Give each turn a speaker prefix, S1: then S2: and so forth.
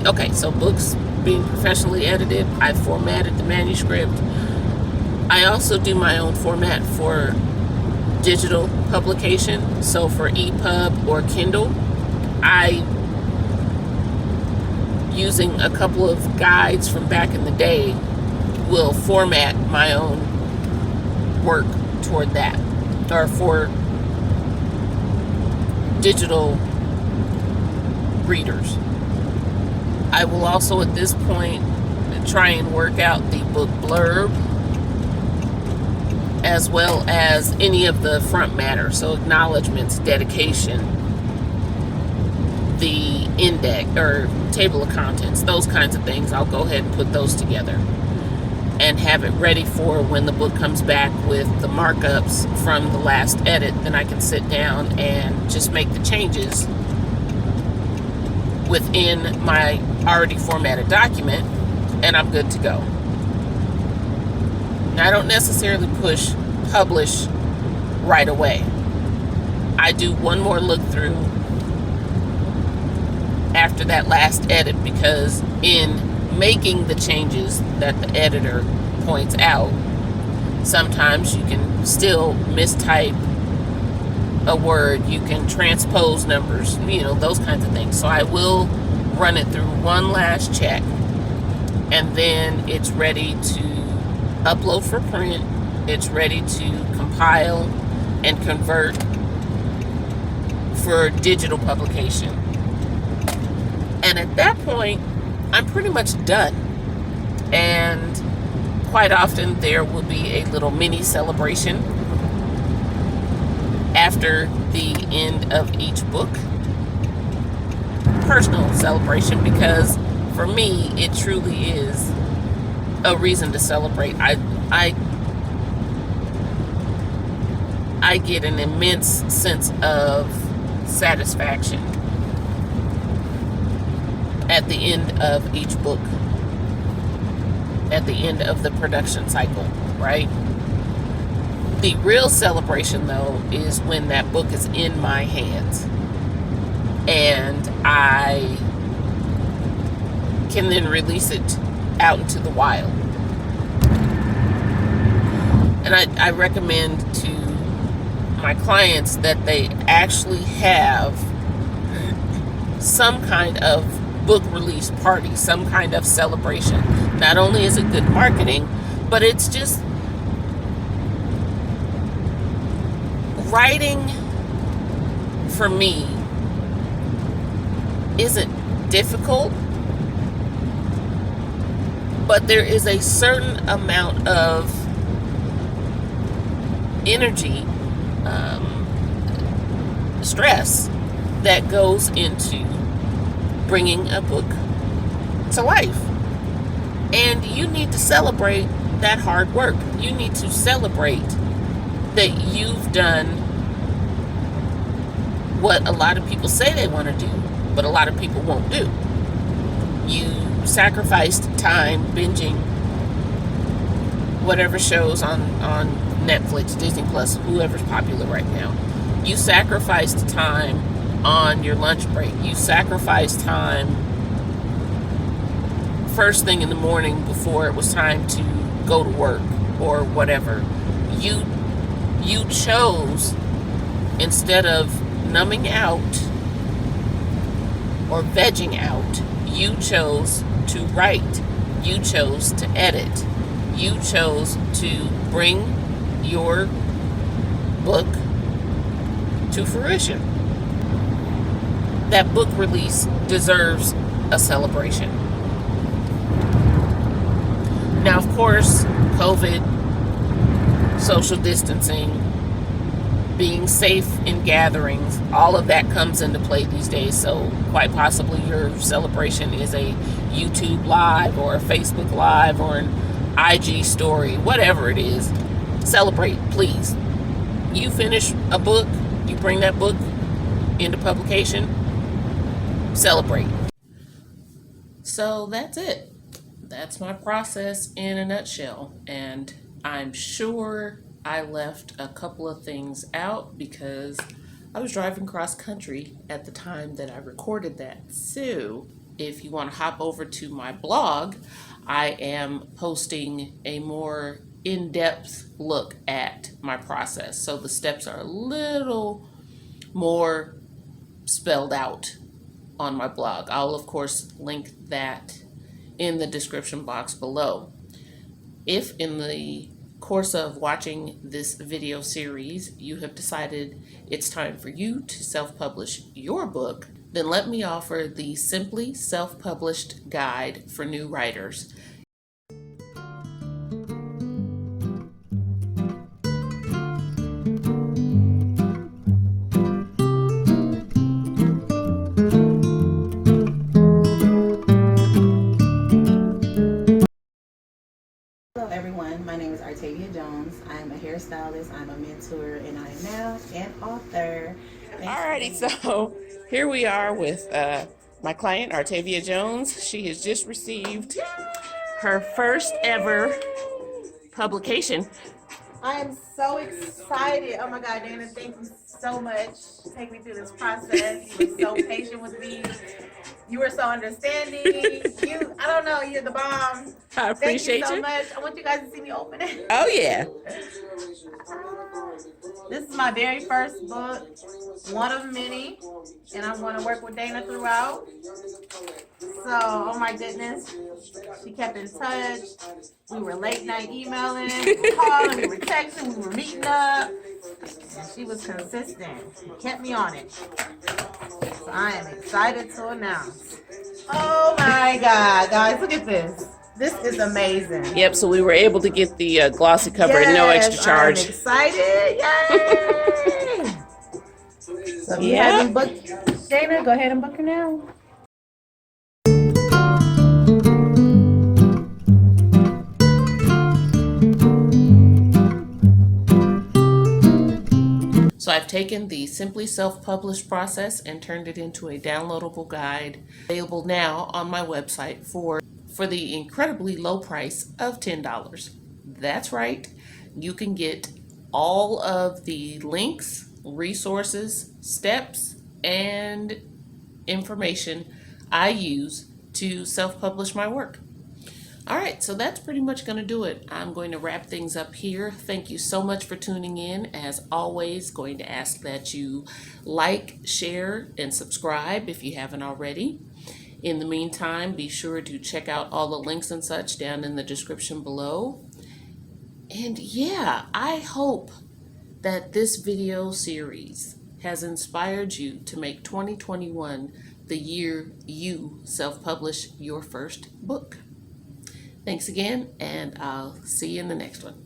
S1: Okay, so books being professionally edited, I formatted the manuscript. I also do my own format for digital publication. So for EPUB or Kindle, I, using a couple of guides from back in the day, will format my own work toward that, or for digital readers. I will also at this point try and work out the book blurb as well as any of the front matter, so acknowledgments, dedication, the index or table of contents, those kinds of things. I'll go ahead and put those together and have it ready for when the book comes back with the markups from the last edit. Then I can sit down and just make the changes within my already formatted document, and I'm good to go. Now, I don't necessarily push publish right away. I do one more look through after that last edit, because in making the changes that the editor points out, sometimes you can still mistype a word, you can transpose numbers, those kinds of things. So I will run it through one last check, and then it's ready to upload for print. It's ready to compile and convert for digital publication. And at that point, I'm pretty much done. And quite often there will be a little mini celebration after the end of each book. Personal celebration, because for me, it truly is a reason to celebrate. I get an immense sense of satisfaction at the end of each book, at the end of the production cycle, right? The real celebration, though, is when that book is in my hands and I can then release it out into the wild. And I recommend to my clients that they actually have some kind of book release party, some kind of celebration. Not only is it good marketing, but it's just writing for me isn't difficult, but there is a certain amount of energy, stress that goes into bringing a book to life. And you need to celebrate that hard work. You need to celebrate that you've done what a lot of people say they want to do, but a lot of people won't do. You sacrificed time binging whatever shows on Netflix, Disney Plus, whoever's popular right now. You sacrificed time on your lunch break. You sacrificed time first thing in the morning before it was time to go to work or whatever. You chose, instead of numbing out or vegging out, you chose to write. You chose to edit. You chose to bring your book to fruition. That book release deserves a celebration. Now, of course, COVID, social distancing, being safe in gatherings, all of that comes into play these days. So quite possibly your celebration is a YouTube live or a Facebook live or an IG story, whatever it is. Celebrate, please. You finish a book, you bring that book into publication, celebrate. So that's it. That's my process in a nutshell. And I'm sure I left a couple of things out because I was driving cross country at the time that I recorded that. So if you want to hop over to my blog, I am posting a more in-depth look at my process. So the steps are a little more spelled out on my blog. I'll, of course, link that in the description box below. If in the course of watching this video series you have decided it's time for you to self-publish your book, then let me offer the Simply Self-Published Guide for New Writers.
S2: Hello everyone, my name is Artavia Jones. I am a hairstylist, I'm a mentor, and I am now an author.
S1: Alrighty, so here we are with my client, Artavia Jones. She has just received her first ever publication.
S2: I am so excited. Oh my God, Dana, thank you so much for taking me through this process. You were so patient with me. You were so understanding. I don't know, you're the bomb.
S1: I appreciate
S2: Thank you so
S1: you.
S2: much. I want you guys to see me open it.
S1: Oh yeah.
S2: This is my very first book, one of many, and I'm going to work with Dana throughout. So, oh my goodness, she kept in touch. We were late night emailing, we were calling, we were texting, we were meeting up. And she was consistent, kept me on it. So I am excited to announce. Oh my God, guys, look at this. This is amazing.
S1: Yep, so we were able to get the glossy cover at no extra charge.
S2: I'm excited. Yay! So if you haven't booked Dana, go ahead and book her now.
S1: So I've taken the Simply Self-Published process and turned it into a downloadable guide available now on my website for the incredibly low price of $10. That's right, you can get all of the links, resources, steps, and information I use to self-publish my work. All right, so that's pretty much going to do it. I'm going to wrap things up here. Thank you so much for tuning in. As always, going to ask that you like, share, and subscribe if you haven't already. In the meantime, be sure to check out all the links and such down in the description below. And yeah, I hope that this video series has inspired you to make 2021 the year you self-publish your first book. Thanks again, and I'll see you in the next one.